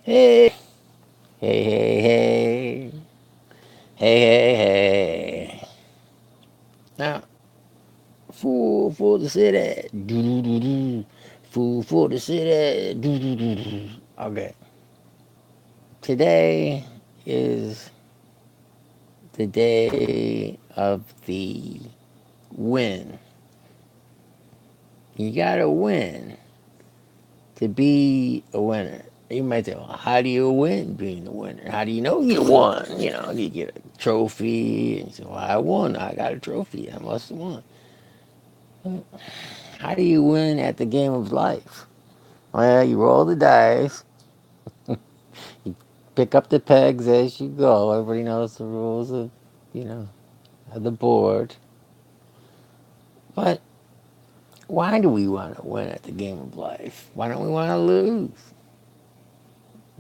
Hey, hey, hey, hey, hey, hey, hey. Now, fool for the city, do do do do. Fool for the city, do do do do. Okay, today is the day of the win. You gotta win to be a winner. You might say, well, how do you win being a winner? How do you know you won? You know, you get a trophy, and you say, well, I won. I got a trophy. I must have won. How do you win at the game of life? Well, you roll the dice, you pick up the pegs as you go. Everybody knows the rules of, you know, of the board. But why do we want to win at the game of life? Why don't we want to lose?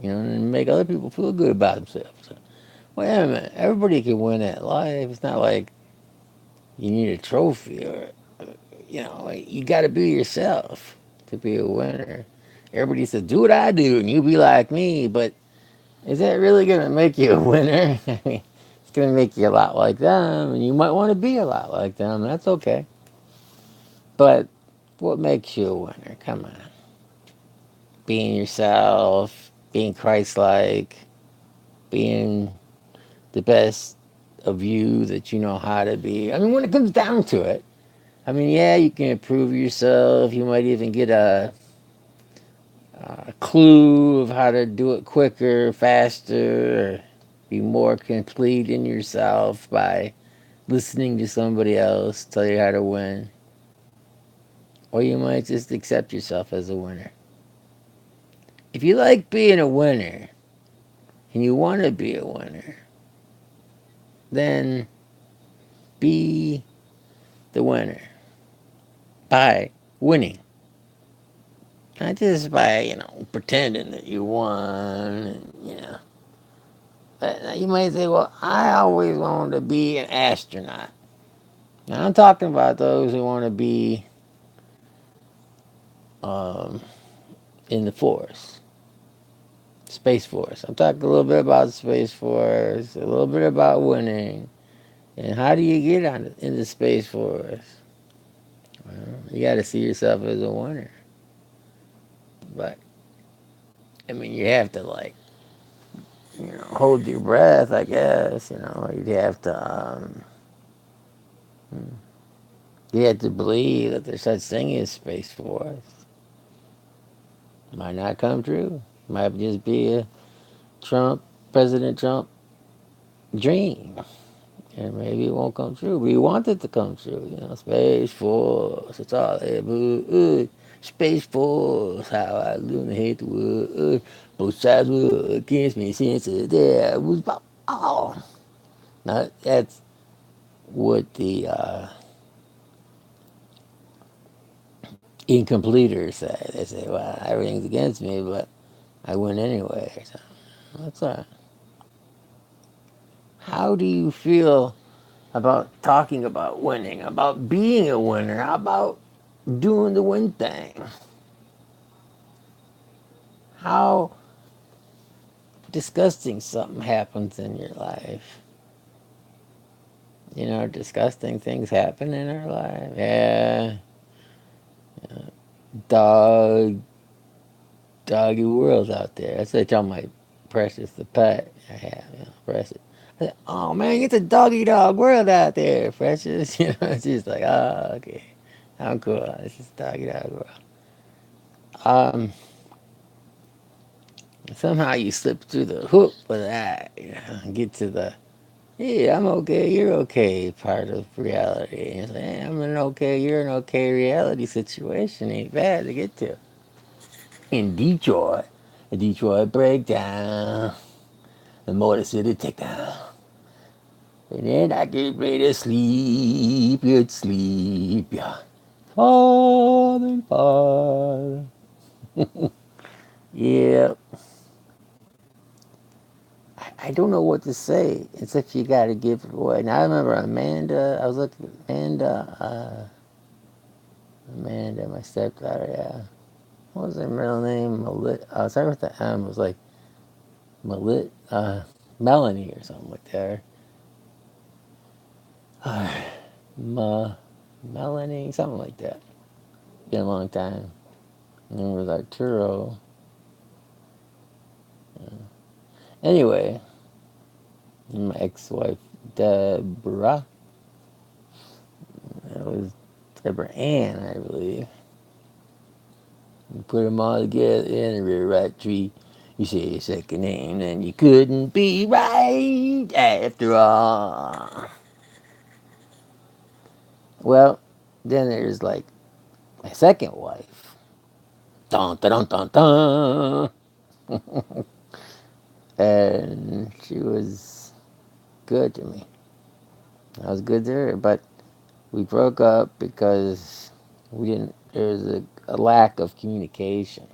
You know, and make other people feel good about themselves. Wait a minute, everybody can win at life. It's not like you need a trophy or, you know, like you got to be yourself to be a winner. Everybody says, do what I do and you be like me, but is that really going to make you a winner? I mean, it's going to make you a lot like them, and you might want to be a lot like them. That's okay. But what makes you a winner? Come on. Being yourself, being Christ like, being the best of you that you know how to be. I mean, when it comes down to it, I mean, yeah, you can improve yourself. You might even get a clue of how to do it quicker, faster, or be more complete in yourself by listening to somebody else tell you how to win. Or you might just accept yourself as a winner. If you like being a winner and you want to be a winner, then be the winner by winning. Not just by, you know, pretending that you won, and, you know. But you might say, well, I always wanted to be an astronaut. Now, I'm talking about those who want to be um, in the force, Space Force. I'm talking a little bit about the Space Force, a little bit about winning, and how do you get on in the Space Force? Well, you got to see yourself as a winner. But I mean, you have to like, you know, hold your breath. I guess you know you'd have to. You have to believe that there's such thing as Space Force. Might not come true. Might just be a Trump, President Trump dream. And maybe it won't come true. We want it to come true. You know, Space Force. It's all there. Space Force. How I illuminate the world. Both sides were against me since the day I was born. Oh. Now, that's what the incompleters say. They say, well, everything's against me, but I win anyway. So, that's all right. How do you feel about talking about winning, about being a winner? How about doing the win thing? How disgusting something happens in your life. You know, disgusting things happen in our life. Yeah, dog, doggy world out there. That's what I tell my Precious, the pet I have, you know, Precious. I said, oh man, it's a doggy dog world out there, Precious. You know, she's like, oh, okay. I'm cool. It's just doggy dog world. Um, Somehow you slip through the hoop with that, you know, and get to the hey, I'm okay, you're okay part of reality. And it's like, hey, I'm an okay, you're an okay reality situation. Ain't bad to get to. In Detroit, the Detroit breakdown, the Motor City takedown. And then I get ready to sleep, good sleep, yeah. Father and Father. Yeah, I don't know what to say except you got to give it away. Now I remember Amanda. I was looking at Amanda, my stepdaughter. Yeah, what was her middle name? Sorry with the M. It was like Melanie or something like that. Ma, Melanie, something like that. Been a long time. And then with Arturo. Anyway, my ex-wife Deborah. That was Deborah Ann, I believe. You put them all together in a real right tree. You say your second name, and you couldn't be right after all. Well, then there's like my second wife. Dun dun dun dun dun. And she was good to me. I was good to her, but we broke up because we didn't. There was a lack of communication.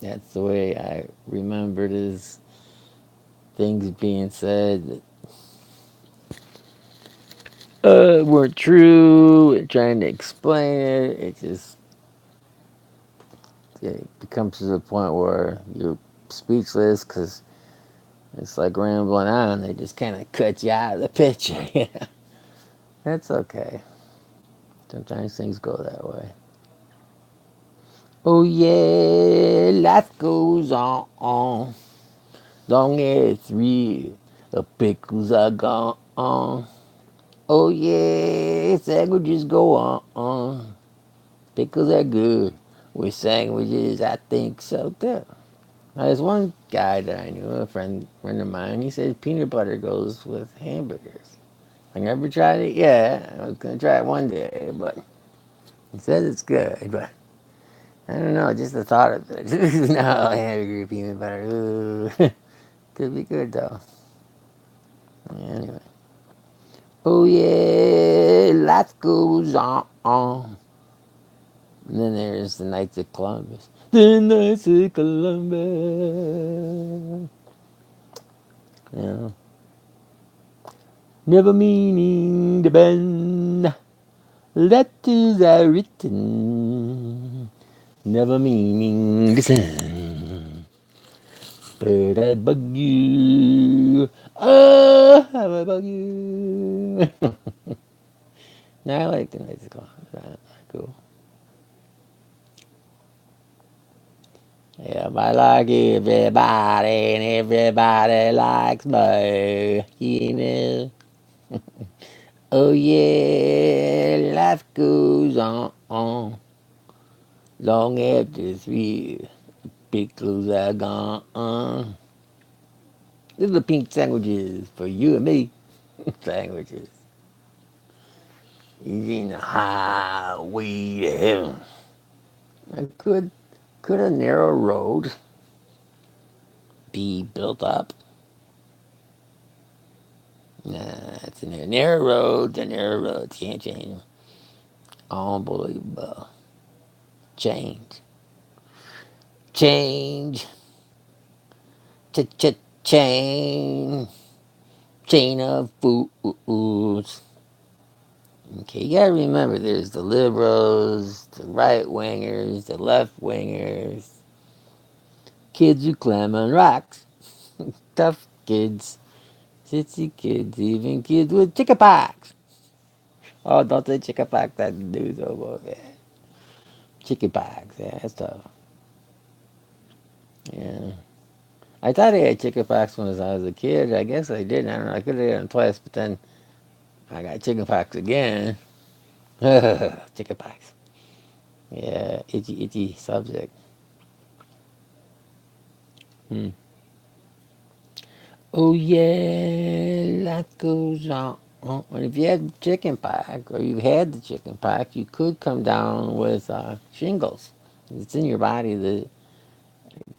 That's the way I remembered is things being said that weren't true and trying to explain it. It becomes to the point where you're speechless because it's like rambling on. They just kind of cut you out of the picture. That's okay. Sometimes things go that way. Oh yeah, life goes on. Long as three, the pickles are gone. Oh yeah, sandwiches go on. Pickles are good. With sandwiches, I think so too. There's one guy that I knew, a friend of mine. He said peanut butter goes with hamburgers. I never tried it yet. I was gonna try it one day, but he said it's good. But I don't know, just the thought of it. No, hamburger peanut butter. Ooh. Could be good though. Yeah, anyway. Oh yeah, life goes on. And then there's the Knights of Columbus. The Knights of Columbus. You know, never meaning to bend. Letters are written. Never meaning to send. But I bug you. Oh, how I bug you. No, I like the Knights of Columbus. They're cool. Yeah, I like everybody, and everybody likes me. You know. Oh yeah, life goes on long after three pickles are gone. Little pink sandwiches for you and me. Sandwiches. Eating the highway to heaven. Could a narrow road be built up? Nah, it's a narrow road. The narrow road can't change. Unbelievable. Change. Change. Change. Chain of fools. Okay, you gotta remember there's the liberals, the right wingers, the left wingers, kids who climb on rocks, tough kids, sissy kids, even kids with chickenpox. Oh, don't say chickenpox, that dude's over there. Chickenpox, yeah, that's tough. Yeah. I thought I had chickenpox when I was a kid. I guess I didn't. I don't know. I could have gotten it twice, but then I got chickenpox again. Chickenpox. Yeah, itchy, itchy subject. Hmm. Oh yeah, life goes on. And if you have chicken pox, or you had the chicken pox, you could come down with shingles. It's in your body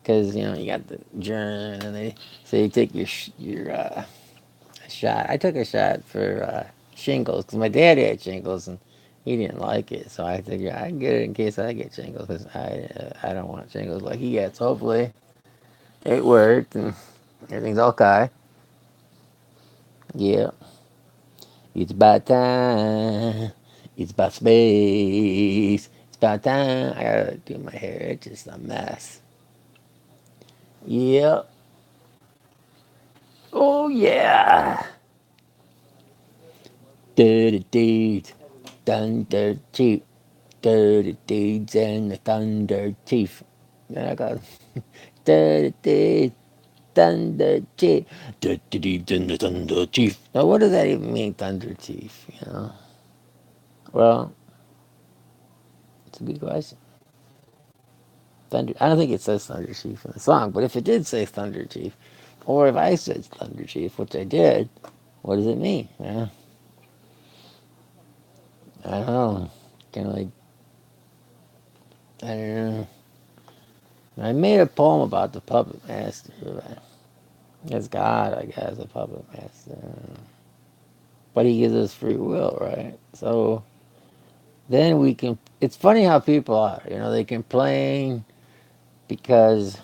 because you got the germ, and they say you take your shot. I took a shot for shingles because my dad had shingles and he didn't like it, so I figured I can get it in case I get shingles because I don't want shingles like he gets. Hopefully, it worked and everything's okay. Yeah. It's about time. It's about space. It's about time. I gotta do my hair. It's just a mess. Yeah. Oh yeah. Dirty deeds, thunder chief. Dirty deeds and the thunder chief. Then I got dirty deeds, thunder chief. Dirty deeds and the thunder chief. Now what does that even mean, thunder chief? You know. Well, it's a good question. Thunder. I don't think it says thunder chief in the song, but if it did say thunder chief, or if I said thunder chief, which I did, what does it mean? Yeah. I don't know. Kind of like I don't know. I made a poem about the puppet master. It's God, I guess, a puppet master. But he gives us free will, right? So then we can. It's funny how people are. You know, they complain because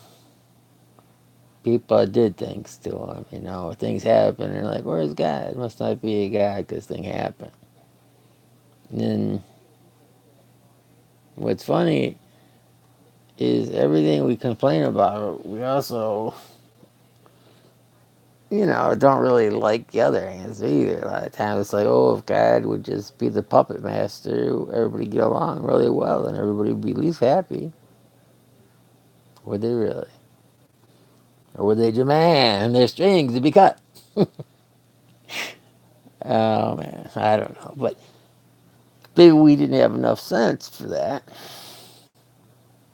people did things to them. You know, things happen, and they're like, "Where's God? It must not be a God because thing happened." And then what's funny is everything we complain about, we also don't really like the other answer either. A lot of times it's like, oh, if God would just be the puppet master, everybody get along really well and everybody would be at least happy. Would they really? Or would they demand their strings to be cut? Oh, man, I don't know. But maybe we didn't have enough sense for that.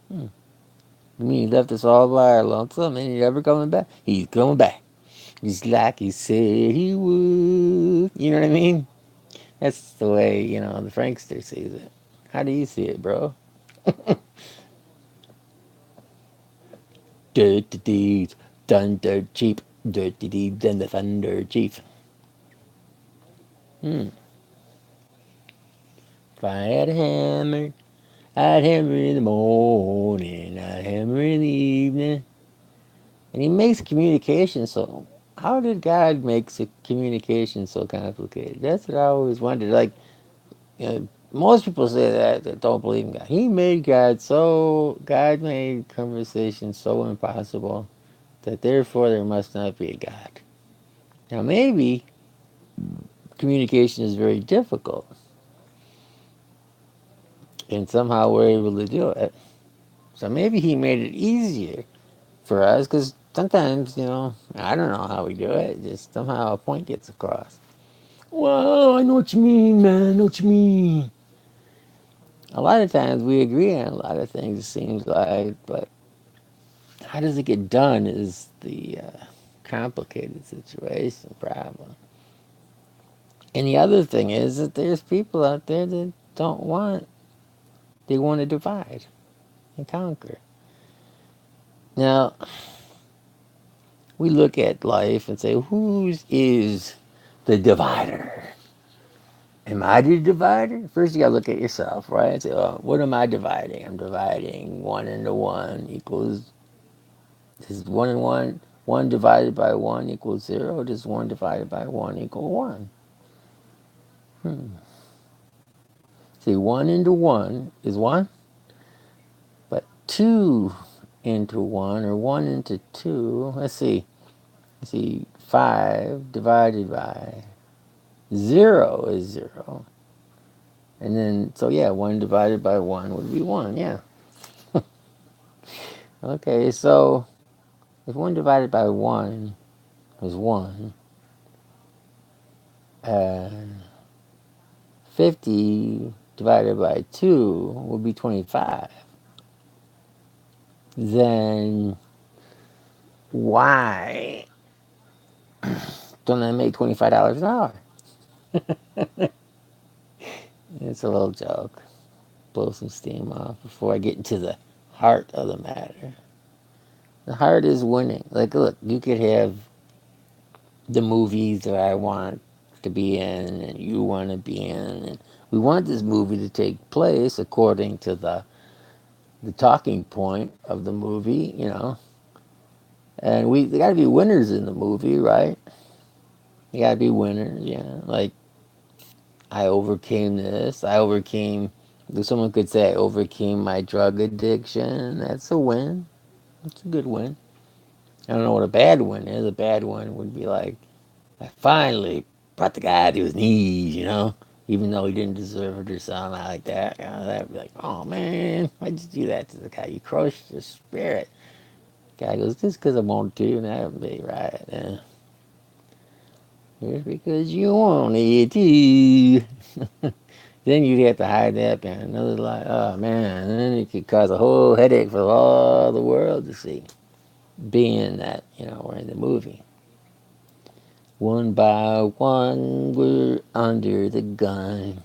Hmm. I mean, he left us all by our lonesome and he's never coming back. He's coming back. Just like he said he would. You know what I mean? That's the way, the Frankster sees it. How do you see it, bro? Dirty deeds, thunder cheap. Dirty deeds and the thunder chief. Hmm. If I had a hammer, I'd hammer in the morning, I'd hammer in the evening. And he makes communication so. How did God make communication so complicated? That's what I always wondered. Like, most people say that don't believe in God. He made God made conversation so impossible that therefore there must not be a God. Now, maybe communication is very difficult, and somehow we're able to do it. So maybe he made it easier for us because sometimes, I don't know how we do it. Just somehow a point gets across. Well, I know what you mean, man. I know what you mean. A lot of times we agree on a lot of things, it seems like, but how does it get done is the complicated situation problem. And the other thing is that there's people out there that they want to divide and conquer. Now, we look at life and say, whose is the divider? Am I the divider? First, you got to look at yourself, right? And say, oh, what am I dividing? I'm dividing 1 into 1 equals, is 1 and 1, 1 divided by 1 equals 0? Does 1 divided by 1 equal 1? Hmm. See, 1 into 1 is 1, but 2 into 1 or 1 into 2, let's see, 5 divided by 0 is 0. And then, so yeah, 1 divided by 1 would be 1, yeah. Okay, so if 1 divided by 1 is 1, and 50 divided by 2 would be 25, then why don't I make $25 an hour? It's a little joke. Blow some steam off before I get into the heart of the matter. The heart is winning. Like, look, you could have the movies that I want to be in and you want to be in. And we want this movie to take place according to the talking point of the movie, And there got to be winners in the movie, right? You got to be winners, yeah. Like, I overcame this. Someone could say I overcame my drug addiction. That's a win. That's a good win. I don't know what a bad one is. A bad one would be like, I finally brought the guy to his knees, even though he didn't deserve it or something like that. That'd be like, oh man, why'd you do that to the guy? You crushed his spirit. Guy goes, just because I wanted to, and that would be right. Just because you wanted to. Then you'd have to hide that behind another lie. Oh man, and then it could cause a whole headache for all the world to see. Being that, we're in the movie. One by one, we're under the gun.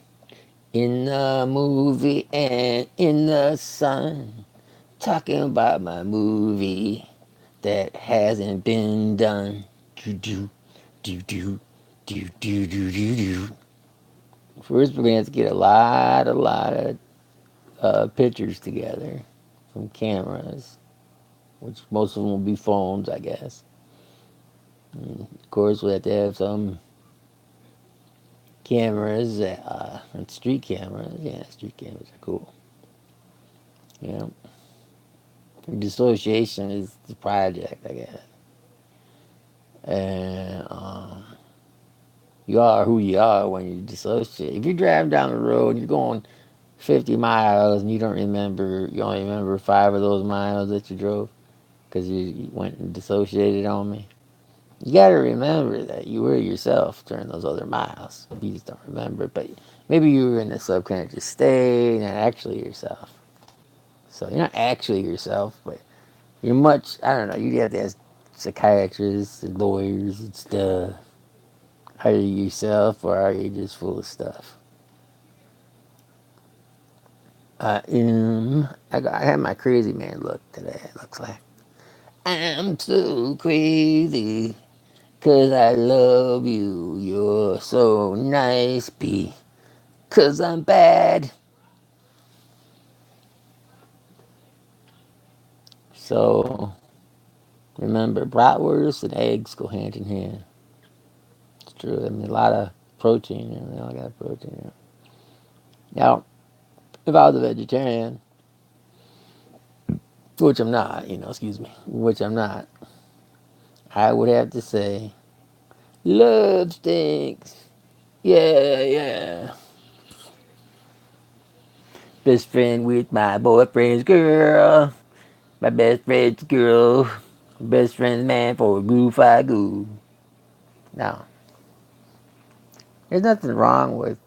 In the movie and in the sun. Talking about my movie that hasn't been done. Do do do do do do do do do. First, we're gonna have to get a lot of pictures together from cameras, which most of them will be phones, I guess. And of course, we have to have some cameras, and street cameras. Yeah, street cameras are cool. Yeah, dissociation is the project, I guess. And you are who you are when you dissociate. If you're driving down the road and you're going 50 miles and you only remember 5 of those miles that you drove because you went and dissociated on me. You got to remember that you were yourself during those other miles. You just don't remember, but maybe you were in the subconscious state, not actually yourself. So you're not actually yourself, but you're much. I don't know. You have to ask psychiatrists and lawyers and stuff. Are you yourself or are you just full of stuff? I have my crazy man look today. It looks like I'm so crazy. 'Cause I love you, you're so nice, B. 'Cause I'm bad. So remember, bratwurst and eggs go hand in hand. It's true. I mean, a lot of protein, they all got protein. Now, if I was a vegetarian, which I'm not, excuse me, which I'm not, I would have to say, love stinks. Yeah, yeah. Best friend with my boyfriend's girl. My best friend's girl. Best friend's man for a goof I go. Now, there's nothing wrong with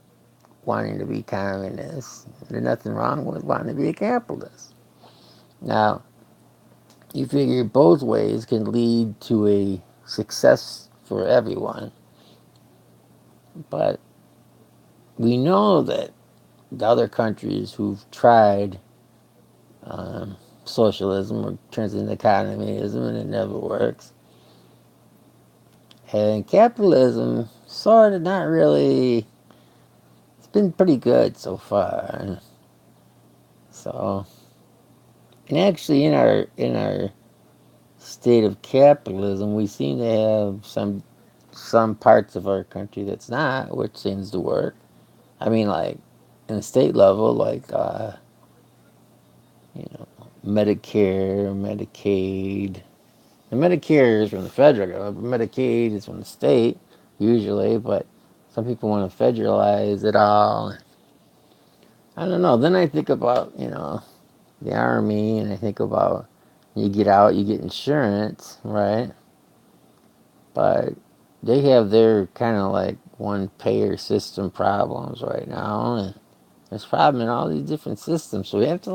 wanting to be communist. There's nothing wrong with wanting to be a capitalist. Now, you figure both ways can lead to a success for everyone. But we know that the other countries who've tried socialism or turns into communism and it never works. And capitalism, sort of not really, it's been pretty good so far. So, and actually in our state of capitalism, we seem to have some parts of our country that's not, which seems to work. I mean, like in the state level, like you know, Medicare, Medicaid. And Medicare is from the federal government, but Medicaid is from the state usually. But some people want to federalize it all. I don't know. Then I think about the army, and I think about you get out, you get insurance, right? But they have their kind of like one payer system problems right now, and there's problem in all these different systems. So we have to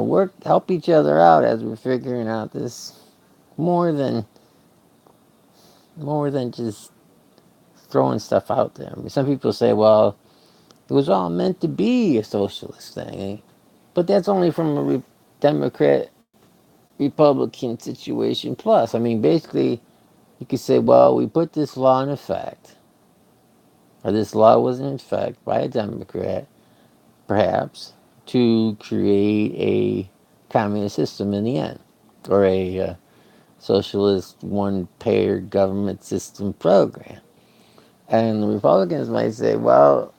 work, help each other out as we're figuring out this more than more than just throwing stuff out there. I mean, some people say, well, it was all meant to be a socialist thing, but that's only from a Democrat Republican situation plus. I mean, basically, you could say, well, we put this law in effect, or this law was in effect by a Democrat, perhaps, to create a communist system in the end, or a socialist one-payer government system program. And the Republicans might say, well,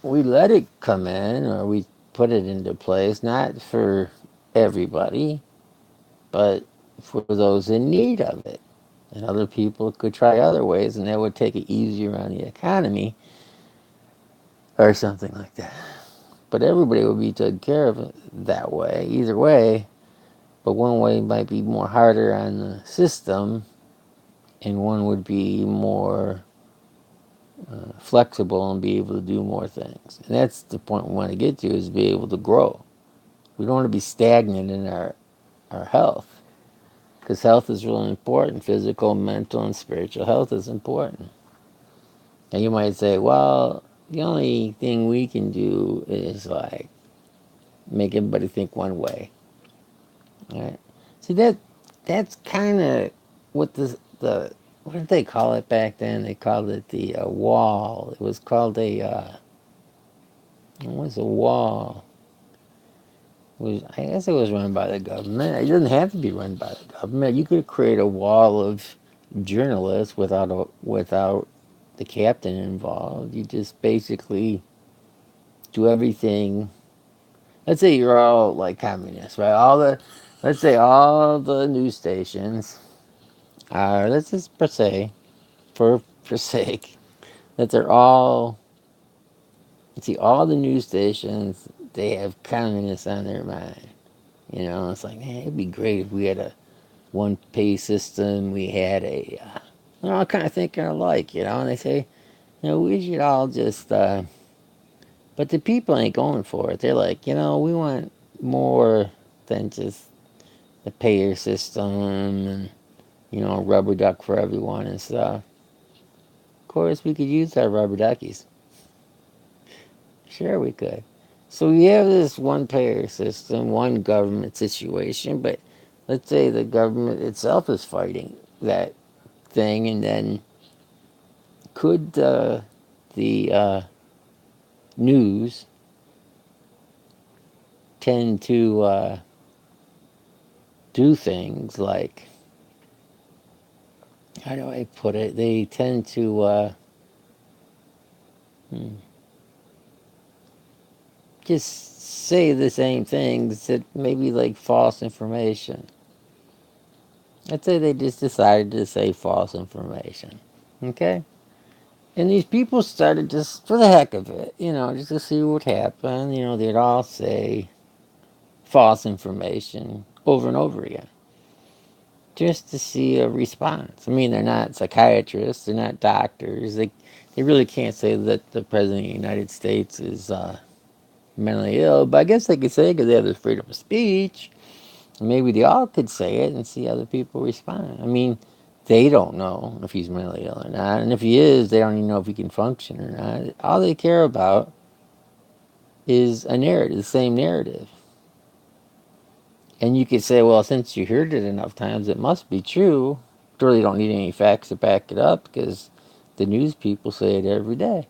we let it come in, or we put it into place, not for everybody, but for those in need of it. And other people could try other ways, and that would take it easier on the economy or something like that. But everybody would be taken care of that way, either way. But one way might be more harder on the system, and one would be more flexible and be able to do more things. And that's the point we want to get to, is be able to grow. We don't want to be stagnant in our health, because health is really important. Physical, mental, and spiritual health is important. And you might say, well, the only thing we can do is like make everybody think one way. Right? See, that's kind of what the what did they call it back then? They called it the wall. It was called what was a wall? It was, I guess it was run by the government. It doesn't have to be run by the government. You could create a wall of journalists without the captain involved. You just basically do everything. Let's say you're all like communists, right? Let's say all the news stations are, let's just per se, for sake, that they're all, see, all the news stations, they have communists on their mind. You know, it's like, man, it'd be great if we had a one pay system, we had they're all kind of thinking alike, you know, and they say, we should all just, but the people ain't going for it. They're like, we want more than just the payer system and, rubber duck for everyone and stuff. Of course, we could use our rubber duckies. Sure, we could. So we have this one payer system, one government situation, but let's say the government itself is fighting that thing, and then could the news tend to do things like, how do I put it? They tend to hmm, just say the same things that maybe like false information. I'd say they just decided to say false information. Okay? And these people started just for the heck of it, just to see what happened. They'd all say false information over and over again just to see a response. I mean, they're not psychiatrists, they're not doctors. They really can't say that the President of the United States is mentally ill, but I guess they could say it because they have the freedom of speech. Maybe they all could say it and see other people respond. I mean, they don't know if he's mentally ill or not. And if he is, they don't even know if he can function or not. All they care about is a narrative, the same narrative. And you could say, well, since you heard it enough times, it must be true. You really don't need any facts to back it up because the news people say it every day.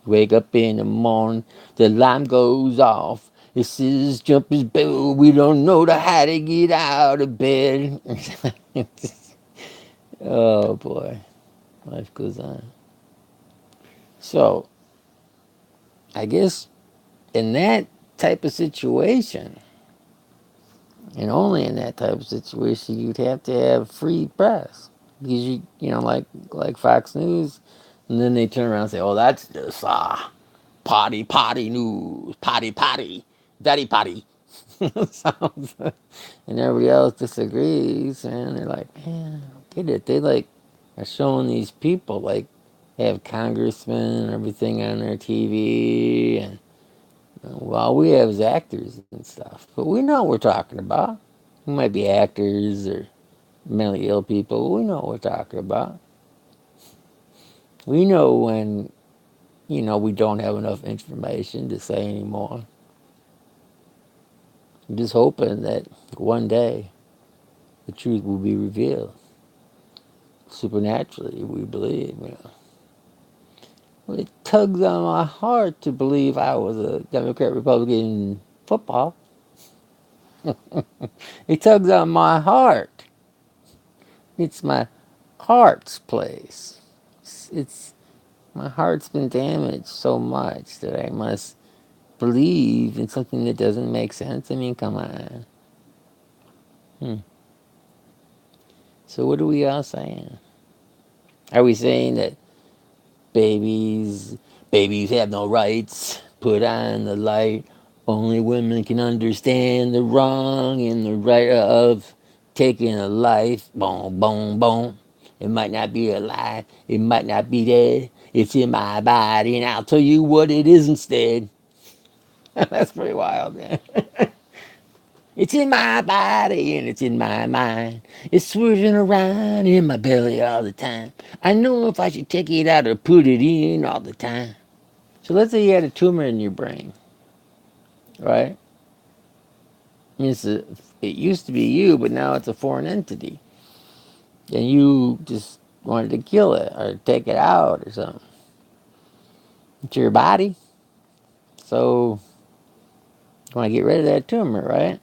Wake up in the morning, the alarm goes off. It says jumpers boo, we don't know how to get out of bed. Oh boy, life goes on. So, I guess in that type of situation, and only in that type of situation, you'd have to have free press. Because like Fox News, and then they turn around and say, "Oh, that's just potty news, potty, daddy potty." Sounds, and everybody else disagrees, and they're like, "Man, I don't get it." They like are showing these people like they have congressmen and everything on their TV, and all we have is actors and stuff. But we know what we're talking about. We might be actors or mentally ill people, but we know what we're talking about. We know when we don't have enough information to say anymore. I'm just hoping that one day the truth will be revealed. Supernaturally, we believe. Well, it tugs on my heart to believe I was a Democrat Republican in football. It tugs on my heart. It's my heart's place. It's my heart's been damaged so much that I must believe in something that doesn't make sense. I mean, come on. Hmm. So what are we all saying? Are we saying that babies babies have no rights? Put on the light. Only women can understand the wrong and the right of taking a life. Boom, boom, boom. It might not be alive. It might not be dead. It's in my body, and I'll tell you what it is instead. That's pretty wild, man. It's in my body and it's in my mind. It's swirling around in my belly all the time. I know if I should take it out or put it in all the time. So let's say you had a tumor in your brain, right? It used to be you, but now it's a foreign entity. And you just wanted to kill it or take it out or something. It's your body. So you want to get rid of that tumor, right?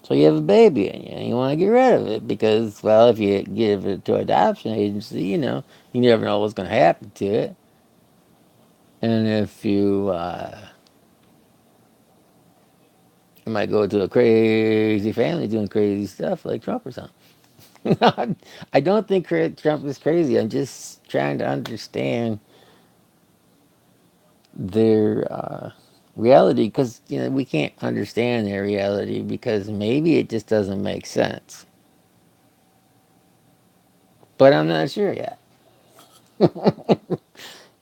So you have a baby in you and you want to get rid of it because, well, if you give it to adoption agency, you never know what's going to happen to it. And if you might go to a crazy family doing crazy stuff like Trump or something. I don't think Trump is crazy. I'm just trying to understand their reality because we can't understand their reality because maybe it just doesn't make sense. But I'm not sure yet.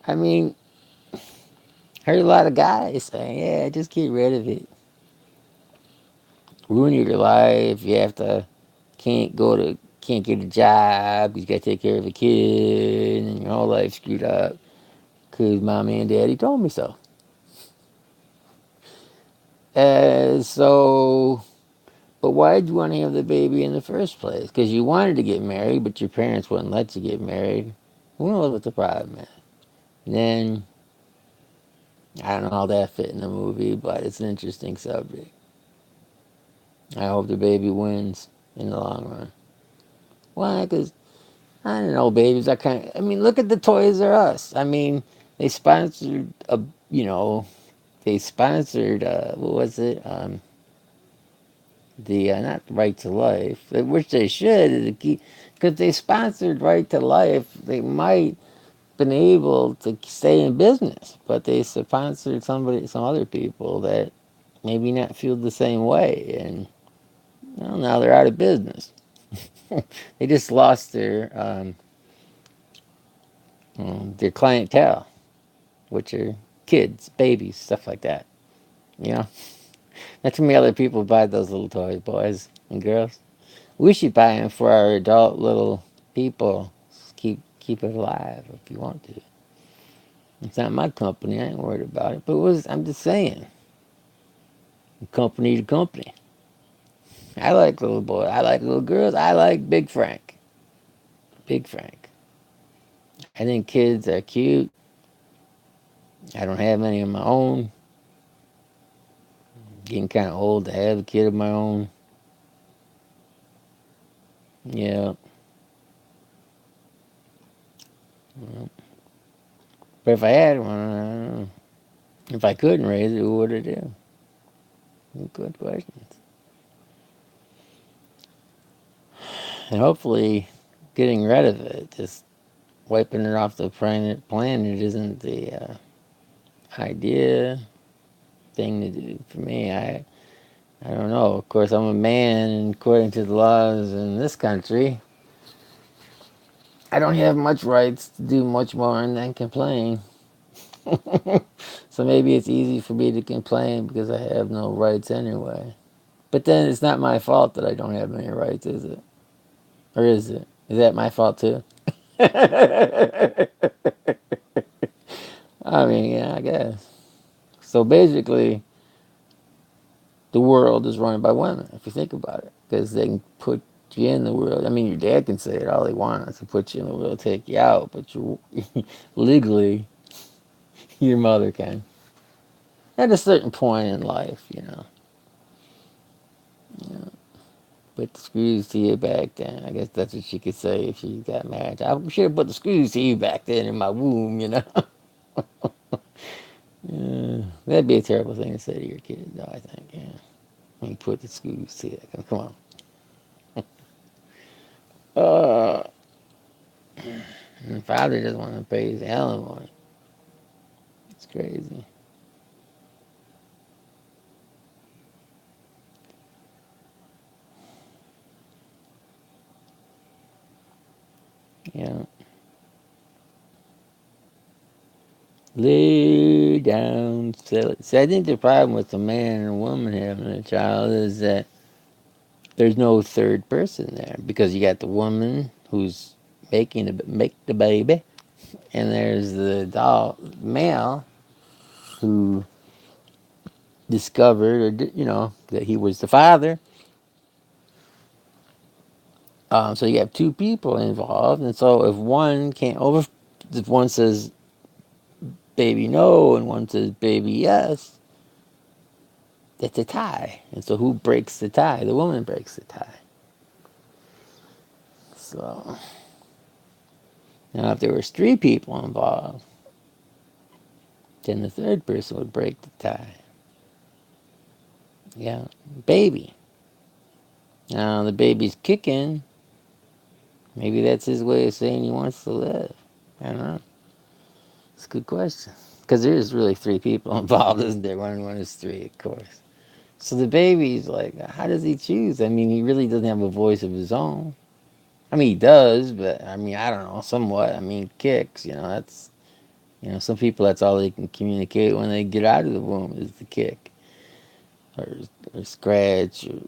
I mean, I heard a lot of guys saying, "Yeah, just get rid of it. Ruin your life. You have to can't get a job. You got to take care of a kid, and your whole life screwed up because mommy and daddy told me so." So, but why did you want to have the baby in the first place? Because you wanted to get married, but your parents wouldn't let you get married. Who knows what the problem is? And then I don't know how that fit in the movie, but it's an interesting subject. I hope the baby wins in the long run. Why? Because I don't know, babies. I mean, look at the Toys R Us. I mean, they sponsored a, you know, they sponsored what was it? The not Right to Life, which they should, because they sponsored Right to Life. They might been able to stay in business, but they sponsored some other people that maybe not feel the same way, and well, now they're out of business. They just lost their clientele, which are kids, babies, stuff like that. You know, not too many other people buy those little toys, boys and girls. We should buy them for our adult little people. Keep it alive if you want to. It's not my company. I ain't worried about it. But I'm just saying, company to company. I like little boys. I like little girls. I like Big Frank. Big Frank. I think kids are cute. I don't have any of my own. Getting kind of old to have a kid of my own. Yeah. But if I had one, I don't know. If I couldn't raise it, what would I do? Good questions. And hopefully, getting rid of it, just wiping it off the planet isn't the idea thing to do for me. I don't know. Of course, I'm a man, and according to the laws in this country, I don't have much rights to do much more than complain. So maybe it's easy for me to complain because I have no rights anyway. But then it's not my fault that I don't have any rights, is it? Or is it? Is that my fault too? I mean, yeah, I guess. So basically, the world is run by women, if you think about it, because they can put you in the world. I mean, your dad can say it all he wants to put you in the world, take you out, but legally, your mother can. At a certain point in life. You know, put the screws to you back then. I guess that's what she could say if she got married. I should have put the screws to you back then in my womb. Yeah, that'd be a terrible thing to say to your kid, though, I think. Yeah. When you put the screws to you. Come on. father doesn't want to pay his alimony. It's crazy. Yeah. Lay down, sell it. See, I think the problem with a man and a woman having a child is that there's no third person there because you got the woman who's make the baby, and there's the male who discovered or that he was the father. So you have two people involved, and so if one says baby no and one says baby yes, that's a tie. And so who breaks the tie? The woman breaks the tie. So now if there was three people involved, then the third person would break the tie. Yeah, baby. Now the baby's kicking. Maybe that's his way of saying he wants to live. I don't know. It's a good question. Because there is really three people involved, isn't there? One is three, of course. So the baby's like, how does he choose? I mean, he really doesn't have a voice of his own. I mean, he does, but I mean, I don't know, somewhat. I mean, kicks, that's, some people, that's all they can communicate when they get out of the womb is the kick or, or scratch or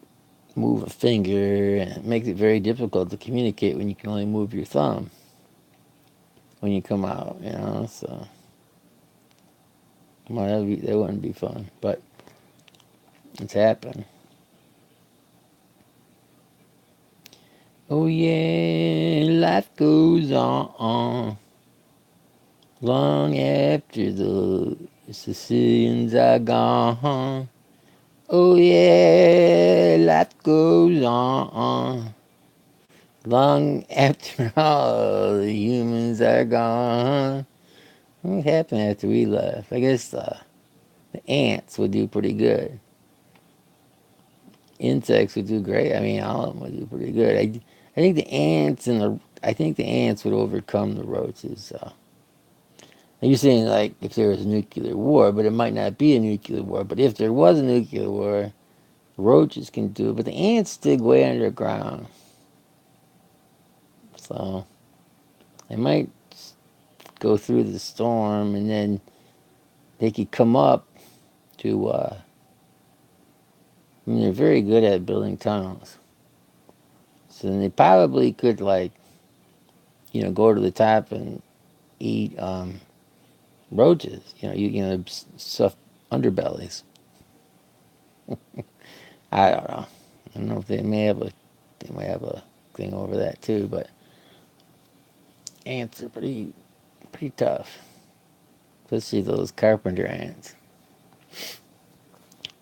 move a finger. And it makes it very difficult to communicate when you can only move your thumb when you come out. So, well, that wouldn't be fun, but it's happened. Oh yeah, life goes on long after the Sicilians are gone. Oh yeah, life goes on long after all the humans are gone. What happened after we left? I guess the ants would do pretty good. Insects would do great. I mean, all of them would do pretty good. I think the ants would overcome the roaches. You're saying like if there was a nuclear war, but it might not be a nuclear war. But if there was a nuclear war, roaches can do it. But the ants dig way underground, so they might go through the storm, and then they could come up to. I mean, they're very good at building tunnels, so then they probably could go to the top and eat roaches. Stuff underbellies. I don't know. I don't know if they may have a thing over that too, but ants are pretty tough, especially those carpenter ants.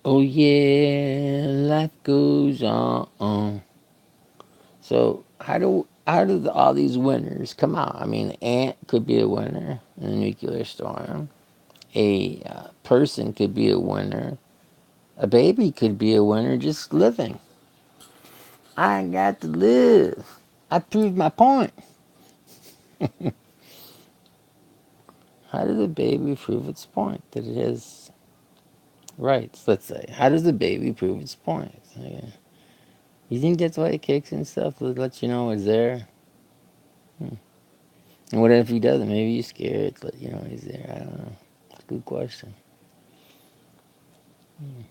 Oh yeah, life goes on. So how do all these winners come out? I mean, the ant could be a winner in a nuclear storm. A person could be a winner. A baby could be a winner just living. I got to live. I proved my point. How does a baby prove its point that it has rights? Let's say. How does the baby prove its point? You think that's why it kicks and stuff? To let you know it's there? Hmm. And what if he doesn't? Maybe he's scared, but he's there. I don't know. It's a good question. Hmm.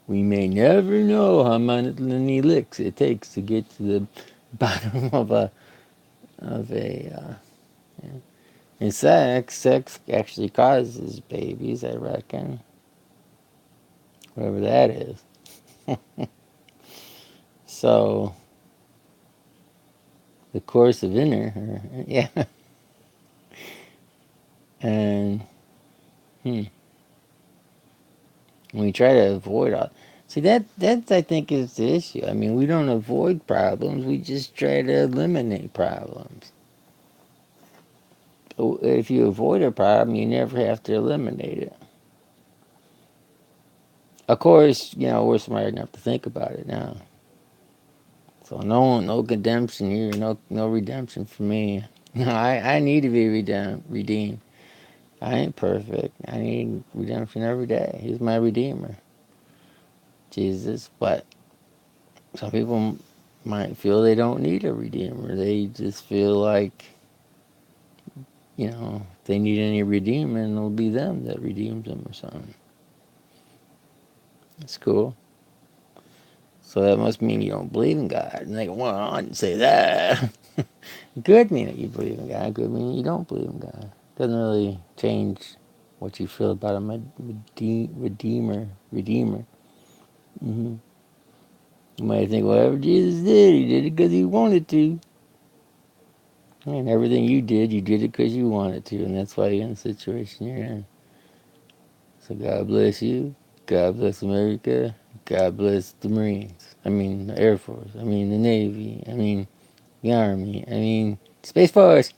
We may never know how many licks it takes to get to the bottom of a. Yeah. And sex actually causes babies, I reckon. Whatever that is. So the course of yeah, and hmm, we try to avoid all. See that I think is the issue. I mean, we don't avoid problems; we just try to eliminate problems. If you avoid a problem, you never have to eliminate it. Of course, we're smart enough to think about it now. So no redemption here, no redemption for me. No, I need to be redeemed. I ain't perfect. I need redemption every day. He's my redeemer, Jesus. But some people might feel they don't need a redeemer. They just feel like, if they need any redeeming, it'll be them that redeems them or something. That's cool. So that must mean you don't believe in God. And they go, well, I didn't say that. Good mean that you believe in God. Good mean you don't believe in God. Doesn't really change what you feel about a redeemer. Hmm. You might think, whatever Jesus did, he did it because he wanted to. And everything you did it because you wanted to. And that's why you're in the situation you're in. So God bless you. God bless America. God bless the Marines. I mean, the Air Force. I mean, the Navy. I mean, the Army. I mean, Space Force.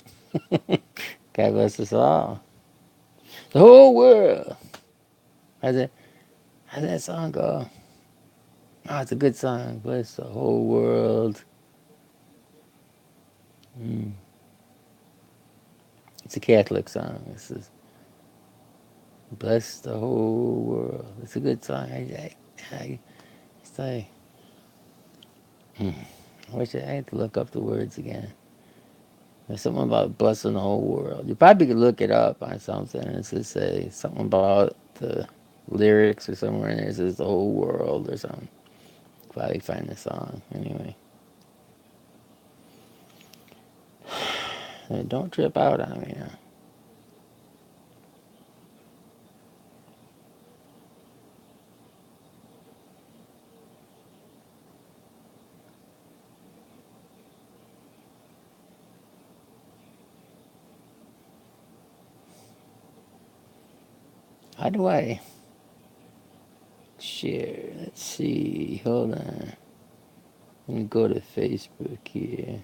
God bless us all. The whole world. How's that song go? Oh, it's a good song. Bless the whole world. Mm. It's a Catholic song. This is Bless the whole world. It's a good song. It's like, I wish I had to look up the words again. There's something about blessing the whole world. You probably could look it up on something and it's just say something about the lyrics or somewhere in there. It says the whole world or something. Probably find the song anyway. Don't trip out on me now. How do I share? Let's see. Hold on. Let me go to Facebook here.